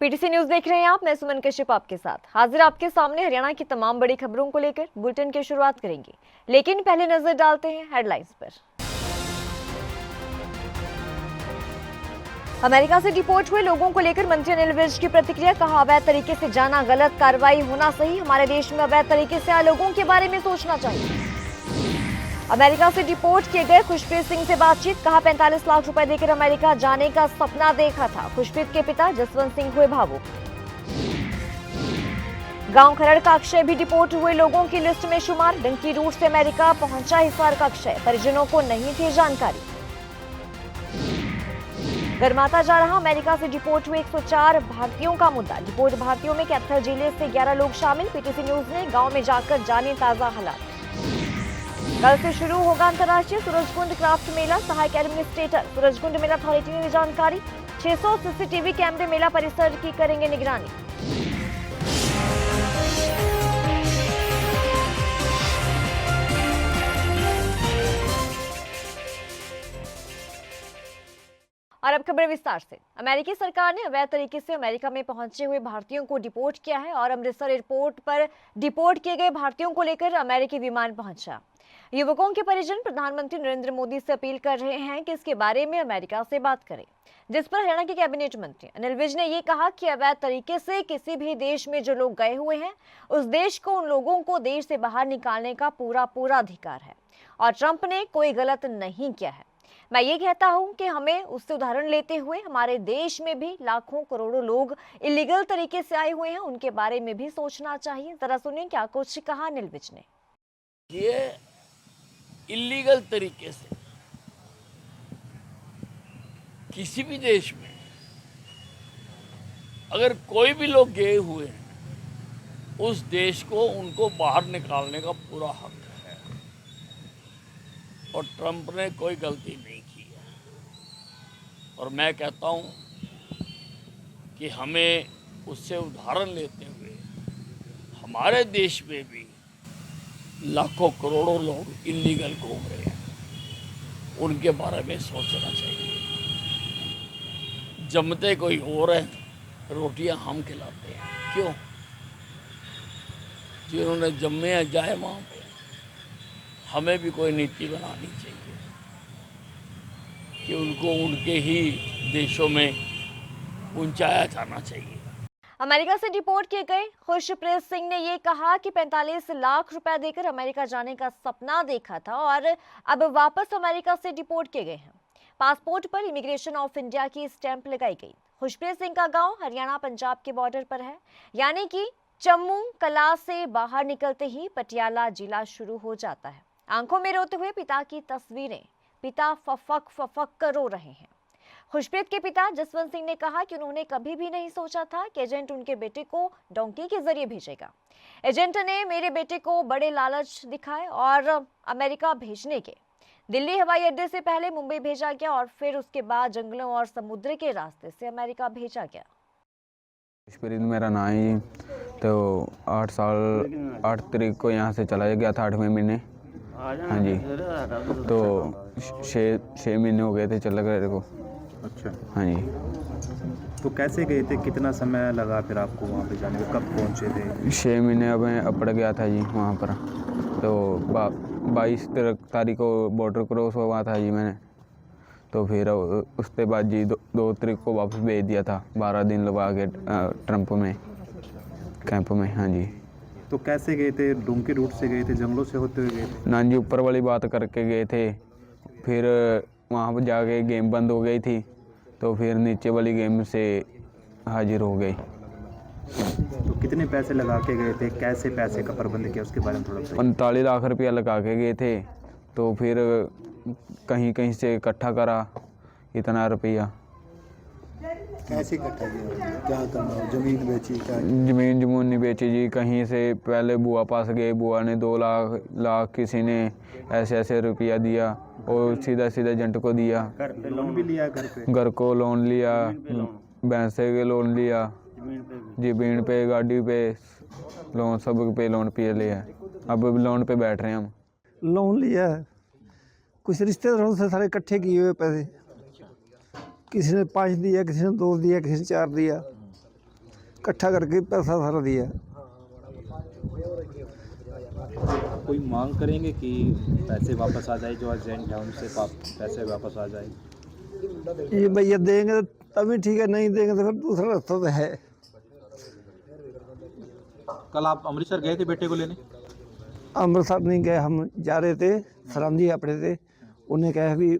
PTC news देख रहे हैं आप। मैं सुमन कश्यप आपके साथ हाजिर आपके सामने हरियाणा की तमाम बड़ी खबरों को लेकर बुलेटिन की शुरुआत करेंगे, लेकिन पहले नजर डालते हैं हेडलाइंस पर। अमेरिका से डिपोर्ट हुए लोगों को लेकर मंत्री अनिल विज की प्रतिक्रिया। कहा, अवैध तरीके से जाना गलत, कार्रवाई होना सही। हमारे देश में अवैध तरीके से आए लोगों के बारे में सोचना चाहिए। अमेरिका से डिपोर्ट किए गए खुशप्रीत सिंह से बातचीत। कहा, 45 लाख रुपए देकर अमेरिका जाने का सपना देखा था। खुशप्रीत के पिता जसवंत सिंह हुए भावुक। गांव खरड़ का अक्षय भी डिपोर्ट हुए लोगों की लिस्ट में शुमार। डंकी रूट से अमेरिका पहुंचा हिसार का अक्षय, परिजनों को नहीं थी जानकारी। गर्माता जा रहा अमेरिका से डिपोर्ट हुए 104 भारतीयों का मुद्दा। डिपोर्ट भारतीयों में कैथल जिले से 11 लोग शामिल। पीटीसी न्यूज ने गांव में जाकर जाने ताजा हालात। कल से शुरू होगा अंतर्राष्ट्रीय सूरजकुंड क्राफ्ट मेला। सहायक एडमिनिस्ट्रेटर सूरजकुंड मेला अथॉरिटी ने दी जानकारी। 600 सीसीटीवी कैमरे मेला परिसर की करेंगे निगरानी। और अब खबर विस्तार से। अमेरिकी सरकार ने अवैध तरीके से अमेरिका में पहुंचे हुए भारतीयों को डिपोर्ट किया है और अमृतसर एयरपोर्ट पर डिपोर्ट किए गए भारतीयों को लेकर अमेरिकी विमान पहुंचा। युवकों के परिजन प्रधानमंत्री नरेंद्र मोदी से अपील कर रहे हैं कि इसके बारे में अमेरिका से बात करें, जिस पर हरियाणा के कैबिनेट मंत्री अनिल विज ने ये कहा कि अवैध तरीके से किसी भी देश में जो लोग गए हुए हैं, उस देश को उन लोगों को देश से बाहर निकालने का पूरा अधिकार है और ट्रंप ने कोई गलत नहीं किया है। मैं ये कहता हूं कि हमें उससे उदाहरण लेते हुए हमारे देश में भी लाखों करोड़ों लोग इलीगल तरीके से आए हुए हैं, उनके बारे में भी सोचना चाहिए। जरा सुनिए क्या कुछ कहा अनिल विज ने। ये इलीगल तरीके से किसी भी देश में अगर कोई भी लोग गए हुए हैं, उस देश को उनको बाहर निकालने का पूरा हक है और ट्रंप ने कोई गलती नहीं की है। और मैं कहता हूं कि हमें उससे उदाहरण लेते हुए हमारे देश में भी लाखों करोड़ों लोग इलीगल घूम रहे हैं, उनके बारे में सोचना चाहिए। जमते कोई और है, रोटियां हम खिलाते हैं, क्यों? जिन्होंने जम्मे हैं जाए वहाँ पे। हमें भी कोई नीति बनानी चाहिए कि उनको उनके ही देशों में पहुंचाया जाना चाहिए। अमेरिका से डिपोर्ट किए गए खुशप्रीत सिंह ने ये कहा कि 45 लाख रुपए देकर अमेरिका जाने का सपना देखा था और अब वापस अमेरिका से डिपोर्ट किए गए हैं। पासपोर्ट पर इमिग्रेशन ऑफ इंडिया की स्टैंप लगाई गई। खुशप्रीत सिंह का गांव हरियाणा पंजाब के बॉर्डर पर है, यानी कि चम्मू कला से बाहर निकलते ही पटियाला जिला शुरू हो जाता है। आंखों में रोते हुए पिता की तस्वीरें। पिता फफक कर रो रहे हैं। खुशप्रीत के पिता जसवंत सिंह ने कहा कि उन्होंने कभी भी नहीं सोचा था कि एजेंट उनके बेटे को डोंकी के जरिए भेजेगा। एजेंट ने मेरे बेटे को बड़े लालच दिखाए और अमेरिका भेजने के। दिल्ली हवाई अड्डे से पहले मुंबई भेजा गया और फिर उसके बाद जंगलों और समुद्र के रास्ते से अमेरिका भेजा गया। खुशप्रीत मेरा नाम है। तो 8 तारीख को यहाँ से चला गया था, 8वें महीने। हाँ जी, तो 6 महीने हो गए थे चले गए को। अच्छा, हाँ जी। तो कैसे गए थे, कितना समय लगा फिर आपको वहाँ पे जाने में, कब पहुँचे थे? 6 महीने अब पड़ गया था जी वहाँ पर। तो 22 तारीख को बॉर्डर क्रॉस हुआ था जी मैंने। तो फिर उसके बाद जी 2 तारीख को वापस भेज दिया था, 12 दिन लगा के ट्रंप में कैंप में। हाँ जी। तो कैसे गए थे? डोंकी रूट से गए थे, जंगलों से होते हुए गए थे? ना जी, ऊपर वाली बात करके गए थे। फिर वहाँ पर जाके गेम बंद हो गई थी, तो फिर नीचे वाली गेम से हाजिर हो गई। तो कितने पैसे लगा के गए थे, कैसे पैसे का प्रबंध किया, उसके बारे में थोड़ा बताइए। 45 लाख रुपया लगा के गए थे। तो फिर कहीं कहीं से इकट्ठा करा इतना रुपया। कैसे इकट्ठा किया, क्या करना, जमीन बेची क्या? जमीन नहीं बेची जी। कहीं से पहले बुआ पास गए, बुआ ने 2 लाख किसी ने ऐसे रुपया दिया और सीधा एजेंट को दिया। घर पे लोन भी लिया? घर को लोन लिया, भैंसे के लोन लिया, जमीन पे, गाड़ी पे लोन, सब पे लोन पे लिया। अब लोन पे बैठ रहे हैं हम। लोन लिया है, कुछ रिश्तेदारों से सारे इकट्ठे किए हुए पैसे। किसी ने 5 दिया, किसी ने 2 दिया, किसी ने 4 दिया। इकट्ठा करके पैसा सारा दिया। कोई मांग करेंगे कि पैसे वापस आ जाए, जो एजेंट है उनसे पैसे वापस आ जाए? ये भैया देंगे तभी ठीक है, नहीं देंगे तो फिर दूसरा रास्ता तो है। कल आप अमृतसर गए थे बेटे को लेने? अमृतसर नहीं गए, हम जा रहे थे, सरांदी अपने थे। उन्हें कहा भी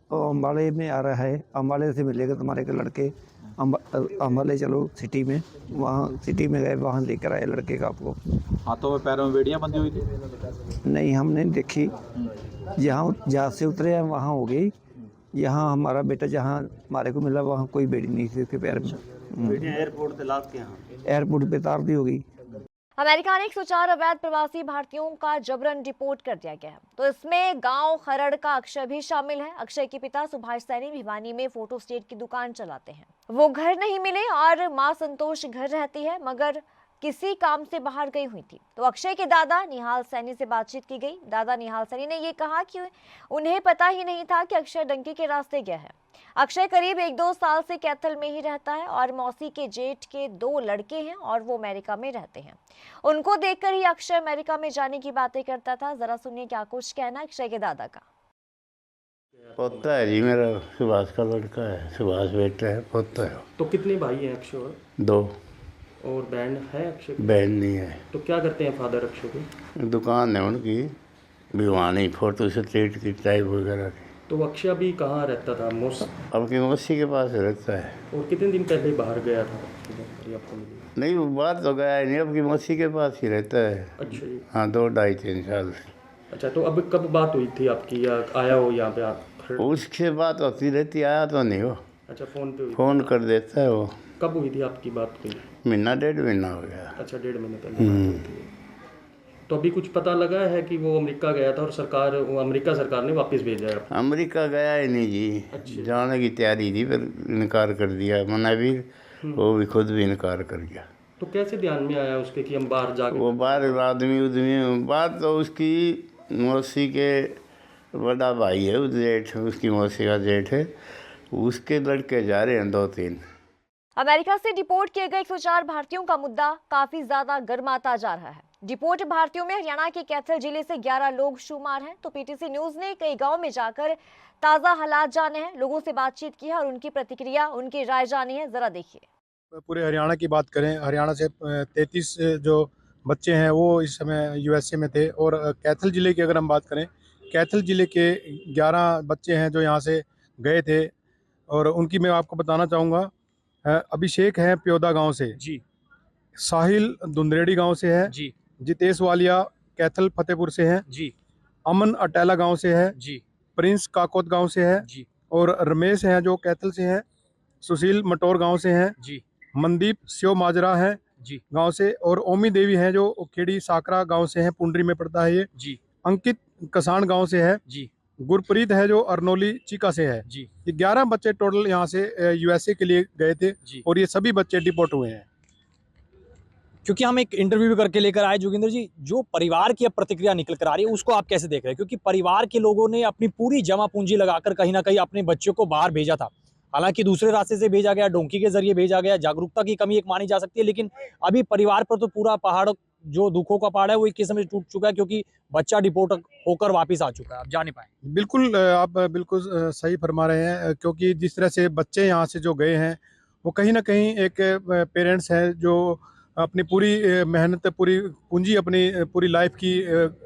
अम्बाले में आ रहा है, अम्बाले से मिलेगा तुम्हारे के लड़के, अम्बाले चलो सिटी में। वहाँ सिटी में गए, वहाँ लेकर आए लड़के का आपको। हाथों में पैरों में बेड़ियाँ बंधी हुई थी? नहीं, हमने देखी। जहाँ से उतरे हैं वहाँ हो गई। यहाँ हमारा बेटा जहाँ हमारे को मिला वहाँ कोई बेड़ी नहीं थी उसके पैर में। बेड़ियाँ एयरपोर्ट से लाद के यहाँ एयरपोर्ट पे तार दी होगी। अमेरिका ने 104 अवैध प्रवासी भारतीयों का जबरन डिपोर्ट कर दिया गया है, तो इसमें गांव खरड़ का अक्षय भी शामिल है। अक्षय के पिता सुभाष सैनी भिवानी में फोटो स्टेट की दुकान चलाते हैं। वो घर नहीं मिले और मां संतोष घर रहती है, मगर किसी काम से बाहर गई हुई थी। तो अक्षय के दादा निहाल सैनी से बातचीत की गई। दादा निहाल सैनी ने ये कहा कि उन्हें पता ही नहीं था कि अक्षय डंकी के रास्ते गया है। अक्षय करीब 1-2 साल से कैथल में ही रहता है और मौसी के जेठ के 2 लड़के हैं और वो अमेरिका में रहते हैं। उनको देखकर ही अक्षय अमेरिका में जाने की बातें करता था। जरा सुनिए क्या कुछ कहना अक्षय के दादा का। पोता है जी मेरा, सुभाष का लड़का है, सुभाष बेटा है, पोता है। तो कितने भाई हैं अक्षय और? 2। और बहन है अक्षय की? बहन नहीं है। तो क्या करते हैं फादर अक्षय की? दुकान है उनकी भिवानी, फोटो स्टेट की टाइप वगैरह की। तो अक्षय अभी कहाँ रहता था? अब की मौसी के पास रहता है। और कितने दिन पहले बाहर गया था? आपको मिली? नहीं, वो बात तो गया नहीं, अब की मौसी के पास ही रहता है। अच्छा जी। हाँ, 2-2.5-3 साल से। अच्छा, तो अब कब बात हुई थी आपकी या आया हो यहाँ पे आप? उसके बात होती रहती, आया तो नहीं हो। अच्छा, फ़ोन पे हुई? फ़ोन कर देता है वो। कब हुई थी आपकी बात हुई? 1.5 महीना हो गया। अच्छा, 1.5 महीने पहले बात हुई थी। तो अभी कुछ पता लगा है कि वो अमेरिका गया था और अमेरिका सरकार ने वापस भेजा है? अमेरिका गया ही नहीं जी। अच्छा। जाने की तैयारी थी पर इनकार कर दिया मना भी, वो भी खुद भी इनकार कर गया। तो कैसे ध्यान में आया उसके कि हम बाहर जाके? वो बाहर आदमी उदमी, बात तो उसकी मौसी के बड़ा भाई है, उस जेठ, उसकी मौसी का जेठ है, उसके लड़के जा रहे हैं 2-3। अमेरिका से डिपोर्ट किए गए 104 भारतीयों का मुद्दा काफी ज्यादा गर्माता जा रहा है। डिपोर्ट भारतीयों में हरियाणा के कैथल जिले से 11 लोग शुमार हैं। तो पीटीसी न्यूज ने कई गांव में जाकर ताजा हालात जाने हैं, लोगों से बातचीत की है और उनकी प्रतिक्रिया, उनकी राय जानी है। जरा देखिए। पूरे हरियाणा की बात करें, हरियाणा से 33 जो बच्चे हैं वो इस समय यूएसए में थे। और कैथल ज़िले की अगर हम बात करें, कैथल ज़िले के 11 बच्चे हैं जो यहाँ से गए थे। और उनकी मैं आपको बताना चाहूँगा, अभिषेक है प्योदा गांव से जी, साहिल धुंधरेड़ी गांव से है जी, जितेश वालिया कैथल फतेहपुर से है जी, अमन अटेला गांव से है जी, प्रिंस काकोत गांव से है जी, और रमेश हैं जो कैथल से हैं, सुशील मटोर गांव से हैं, जी, मनदीप शिव माजरा है जी, गांव से और ओमी देवी हैं जो खेड़ी साकरा गांव से हैं, पुंडरी में पड़ता है ये। जी, अंकित कसान गांव से है, जी, गुरप्रीत है जो अरनोली चीका से है। जी, ये 11 बच्चे टोटल यहाँ से यूएसए के लिए गए थे जी। और ये सभी बच्चे डिपोर्ट हुए हैं। क्योंकि हम एक इंटरव्यू भी करके लेकर आए जोगिंदर जी, जो परिवार की अब प्रतिक्रिया निकल कर आ रही है उसको आप कैसे देख रहे हैं? क्योंकि परिवार के लोगों ने अपनी पूरी जमा पूंजी लगाकर कहीं ना कहीं अपने बच्चों को बाहर भेजा था। हालांकि दूसरे रास्ते से भेजा गया, डोंकी के जरिए भेजा गया, जागरूकता की कमी एक मानी जा सकती है, लेकिन अभी परिवार पर तो पूरा पहाड़, जो दुखों का पहाड़ है वो 21 में टूट चुका है, क्योंकि बच्चा डिपोर्ट होकर वापस आ चुका है, आप जा नहीं पाए। बिल्कुल, आप बिल्कुल सही फरमा रहे हैं, क्योंकि जिस तरह से बच्चे यहाँ से जो गए हैं वो कहीं ना कहीं एक पेरेंट्स हैं जो अपनी पूरी मेहनत, पूरी पूंजी, अपनी पूरी लाइफ की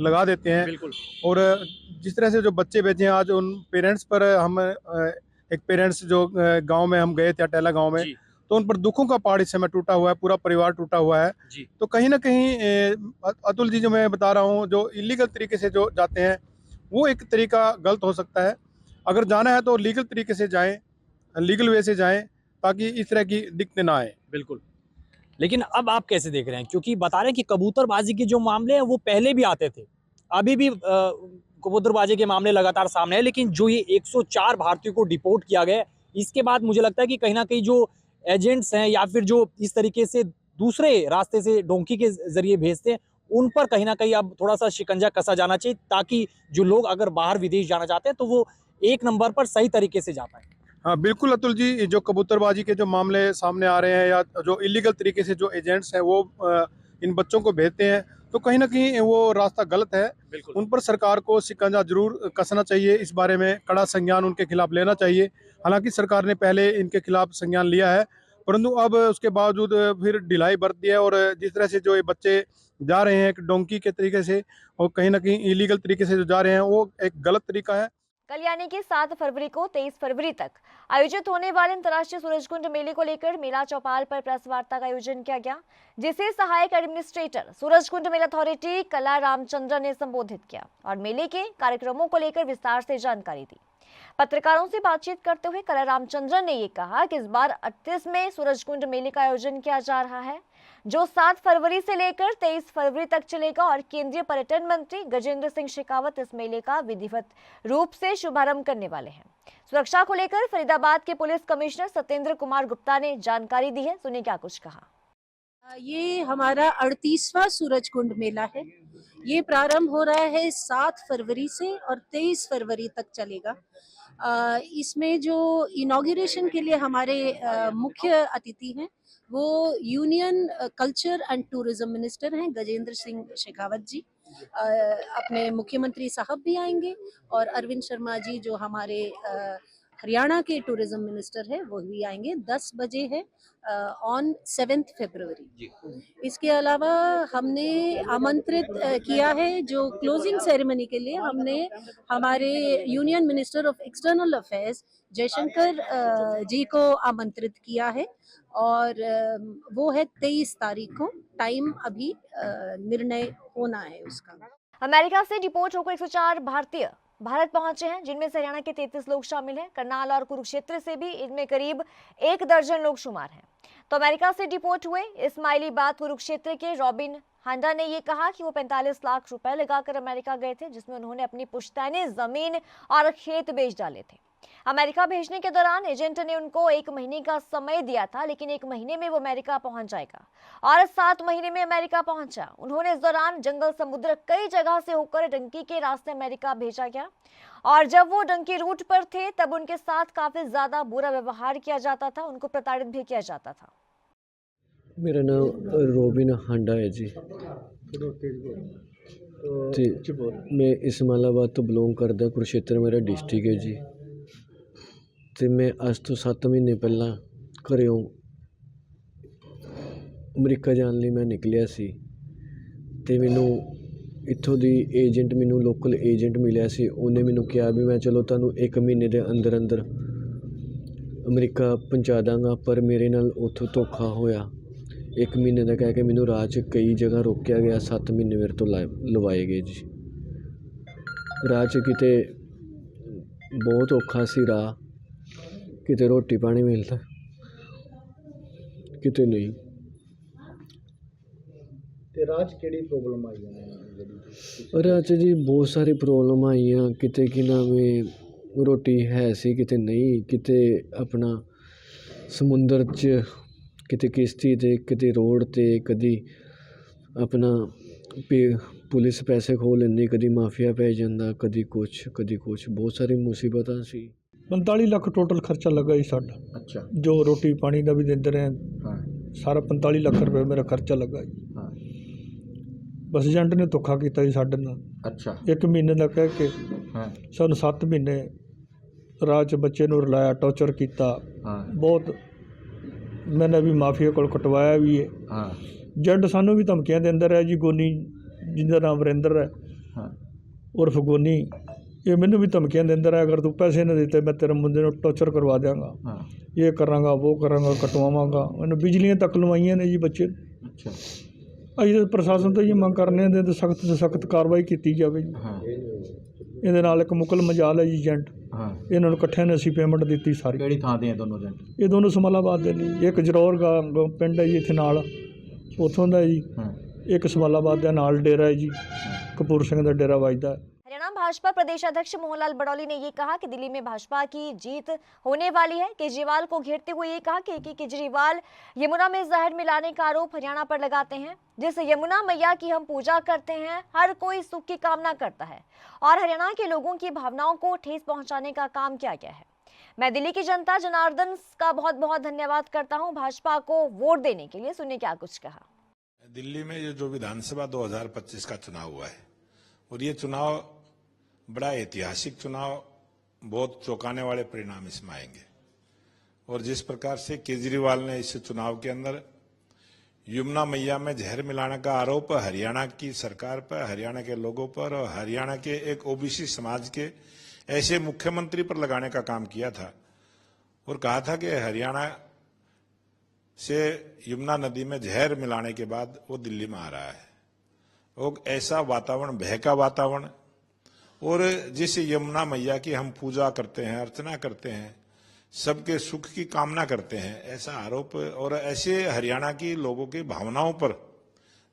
लगा देते हैं। बिल्कुल। और जिस तरह से जो बच्चे भेजे हैं आज उन पेरेंट्स पर हम एक पेरेंट्स जो गांव में हम गए थे अटेला गांव में, तो उन पर दुखों का पहाड़ इस समय टूटा हुआ है, पूरा परिवार टूटा हुआ है जी। तो कहीं ना कहीं अतुल जी, जो मैं बता रहा हूँ, जो इलीगल तरीके से जो जाते हैं वो एक तरीका गलत हो सकता है। अगर जाना है तो लीगल तरीके से जाएं, लीगल वे से जाएं, ताकि इस तरह की दिक्कतें ना आए। बिल्कुल। लेकिन अब आप कैसे देख रहे हैं? क्योंकि बता रहे हैं कि कबूतरबाजी के जो मामले हैं वो पहले भी आते थे, अभी भी कबूतरबाजी के मामले लगातार सामने है, लेकिन जो ये 104 भारतीयों को डिपोर्ट किया गया, इसके बाद मुझे लगता है कि कहीं ना कहीं जो एजेंट्स हैं या फिर जो इस तरीके से दूसरे रास्ते से डोंकी के जरिए भेजते हैं, उन पर कहीं ना कहीं अब थोड़ा सा शिकंजा कसा जाना चाहिए, ताकि जो लोग अगर बाहर विदेश जाना चाहते हैं तो वो एक नंबर पर सही तरीके से जा पाए। हाँ बिल्कुल अतुल जी, जो कबूतरबाजी के जो मामले सामने आ रहे हैं या जो इलीगल तरीके से जो एजेंट्स हैं वो इन बच्चों को भेजते हैं, तो कहीं ना कहीं वो रास्ता गलत है। उन पर सरकार को शिकंजा जरूर कसना चाहिए, इस बारे में कड़ा संज्ञान उनके खिलाफ लेना चाहिए। हालांकि सरकार ने पहले इनके खिलाफ संज्ञान लिया है, परंतु अब उसके बावजूद फिर ढिलाई बरत दी है। और जिस तरह से जो ये बच्चे जा रहे हैं एक डोंकी के तरीके से और कहीं ना कहीं इलीगल तरीके से जो जा रहे हैं, वो एक गलत तरीका है। कल यानी कि 7 फरवरी को 23 फरवरी तक आयोजित होने वाले अंतर्राष्ट्रीय सूरजकुंड मेले को लेकर मेला चौपाल पर प्रेस वार्ता का आयोजन किया गया, जिसे सहायक एडमिनिस्ट्रेटर सूरजकुंड मेला अथॉरिटी कला रामचंद्र ने संबोधित किया और मेले के कार्यक्रमों को लेकर विस्तार से जानकारी दी। पत्रकारों से बातचीत करते हुए कला रामचंद्रन ने ये कहा कि इस बार 38 में सूरजकुंड मेले का आयोजन किया जा रहा है, जो 7 फरवरी से लेकर 23 फरवरी तक चलेगा और केंद्रीय पर्यटन मंत्री गजेंद्र सिंह शेखावत इस मेले का विधिवत रूप से शुभारंभ करने वाले हैं। सुरक्षा को लेकर फरीदाबाद के पुलिस कमिश्नर सत्येंद्र कुमार गुप्ता ने जानकारी दी है, सुनिए क्या कुछ कहा। ये हमारा 38वां सूरजकुंड मेला है। ये प्रारंभ हो रहा है 7 फरवरी से और 23 फरवरी तक चलेगा। इसमें जो इनॉग्रेशन के लिए हमारे मुख्य अतिथि हैं वो union culture and tourism minister हैं गजेंद्र सिंह शेखावत जी। अपने मुख्यमंत्री साहब भी आएंगे और अरविंद शर्मा जी जो हमारे हरियाणा के टूरिज्म मिनिस्टर है वो भी आएंगे। 10 बजे है ऑन 7 फरवरी। इसके अलावा हमने आमंत्रित किया है जो क्लोजिंग सेरेमनी के लिए हमने हमारे union minister of external affairs Jaishankar ji को आमंत्रित किया है और वो है 23 तारीख को। टाइम अभी निर्णय होना है उसका। अमेरिका से डिपोर्ट होकर 104 भारतीय भारत पहुंचे हैं, जिनमें से हरियाणा के 33 लोग शामिल हैं। करनाल और कुरुक्षेत्र से भी इनमें करीब 1 दर्जन लोग शुमार हैं। तो अमेरिका से डिपोर्ट हुए इस्माइली बाद कुरुक्षेत्र के रॉबिन हांडा ने ये कहा कि वो 45 लाख रुपए लगाकर अमेरिका गए थे, जिसमें उन्होंने अपनी पुश्तैनी जमीन और खेत बेच डाले थे। अमेरिका भेजने के दौरान एजेंट ने उनको 1 महीने का समय दिया था, लेकिन 1 महीने में वो अमेरिका पहुंच जाएगा और 7 महीने में अमेरिका पहुंचा। उन्होंने इस दौरान जंगल समुद्र कई जगह से होकर डंकी के रास्ते अमेरिका भेजा गया और जब वो डंकी रूट पर थे तब उनके साथ काफी ज्यादा बुरा व्यवहार किया जाता था, उनको प्रताड़ित भी किया जाता था। मेरा नाम रॉबिन हांडा है जी। मैं इस्माइलाबाद तो बिलोंग करदा, कुरुक्षेत्र मेरा डिस्ट्रिक्ट है जी। तो मैं अज तो 7 महीने पहला घरों अमरीका जाने लिए मैं निकलिया सी ते मैनू इत्थों दी एजेंट मैनू लोकल एजेंट मिलिया सी। उन्हें मैनू कहा भी मैं चलो तुहानू 1 महीने के अंदर अंदर अमरीका पहुँचा दांगा, पर मेरे नाल उत्थों धोखा होया। 1 महीने का कह के मैनू राह च कई जगह रोकया गया। 7 महीने मेरे तो लवाए गए जी। राह च किते बहुत औखा सी राह, किते रोटी पानी मिलता किते नहीं। राज केड़ी प्रॉब्लम आई है? राज जी बहुत सारी प्रॉब्लम आई हैं। किते कि नाम है रोटी है सी किते नहीं, किते अपना समुंदर च किते किश्ती ते किते रोड ते, कदी अपना पुलिस पैसे खो लैंदी, कदी माफिया पै जांदा, कदी कुछ बहुत सारी मुसीबतां सी। 45 लाख टोटल खर्चा लगा जी साडा। अच्छा। जो रोटी पानी का भी देंदे रहे हाँ। सारा 45 लाख रुपए मेरा खर्चा लगा जी। हाँ। बस एजेंट ने धोखा किया जी साडे नाल। अच्छा। 1 महीने का कह के हाँ। सानू 7 महीने राह च बच्चे नूं रुलाया, टॉर्चर किया। हाँ। बहुत मैंने भी माफिया को कटवाया भी है। हाँ। एजेंट सानू भी धमकियां देंदा रहा जी। गोनी जिंदा नाम वरिंदर है हाँ। उर्फ गोनी, ये मैनू भी धमकियां देंदा रहा, अगर तू पैसे नहीं देते मैं तेरे मुंडे नूं टॉर्चर करवा देंगा। हाँ। ये करांगा वो करांगा, कटवावांगा। मैंने बिजलियां तक लवाइयां ने जी बच्चे। अच्छा। अभी प्रशासन तो ये मंग करने दे सख्त से सख्त कार्रवाई की जाए जी। हाँ। ये नाल एक मुकल मजाल है जी एजेंट। हाँ। इन्होंने इकट्ठे ने असी पेमेंट दी सारी। केड़ी थां दे दोनों एजेंट? ये दोनों इस्माइलाबाद दे ने। एक जरौर पिंड है जी इत्थे नाल, उत्थों दा जी। हाँ। एक इस्माइलाबाद दे नाल डेरा है जी, कपूर सिंह दा डेरा वजदा है। हरियाणा भाजपा प्रदेश अध्यक्ष मोहनलाल बडौली ने ये कहा कि दिल्ली में भाजपा की जीत होने वाली है। केजरीवाल को घेरते हुए ये कहा कि केजरीवाल यमुना में जहर मिलाने का आरोप हरियाणा पर लगाते हैं। जिस यमुना मैया की हम पूजा करते हैं, हर कोई सुख की कामना करता है और हरियाणा के लोगों की भावनाओं को ठेस पहुंचाने का काम किया गया है। मैं दिल्ली की जनता जनार्दन का बहुत बहुत धन्यवाद करता हूं भाजपा को वोट देने के लिए। सुनिए क्या कुछ कहा। दिल्ली में ये जो विधानसभा 2025 का चुनाव हुआ है और ये चुनाव बड़ा ऐतिहासिक चुनाव, बहुत चौंकाने वाले परिणाम इसमें आएंगे। और जिस प्रकार से केजरीवाल ने इस चुनाव के अंदर यमुना मैया में जहर मिलाने का आरोप हरियाणा की सरकार पर, हरियाणा के लोगों पर और हरियाणा के एक ओबीसी समाज के ऐसे मुख्यमंत्री पर लगाने का काम किया था और कहा था कि हरियाणा से यमुना नदी में जहर मिलाने के बाद वो दिल्ली में आ रहा है। और ऐसा वातावरण, भय का वातावरण, और जिस यमुना मैया की हम पूजा करते हैं, अर्चना करते हैं, सबके सुख की कामना करते हैं, ऐसा आरोप और ऐसे हरियाणा की लोगों की भावनाओं पर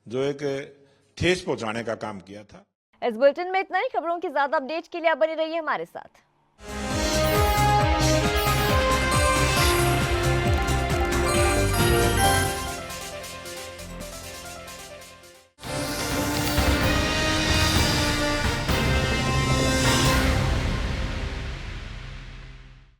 जो एक ठेस पहुंचाने का काम किया था। इस बुलेटिन में इतना ही। खबरों की ज्यादा अपडेट के लिए आप बने रहिए हमारे साथ।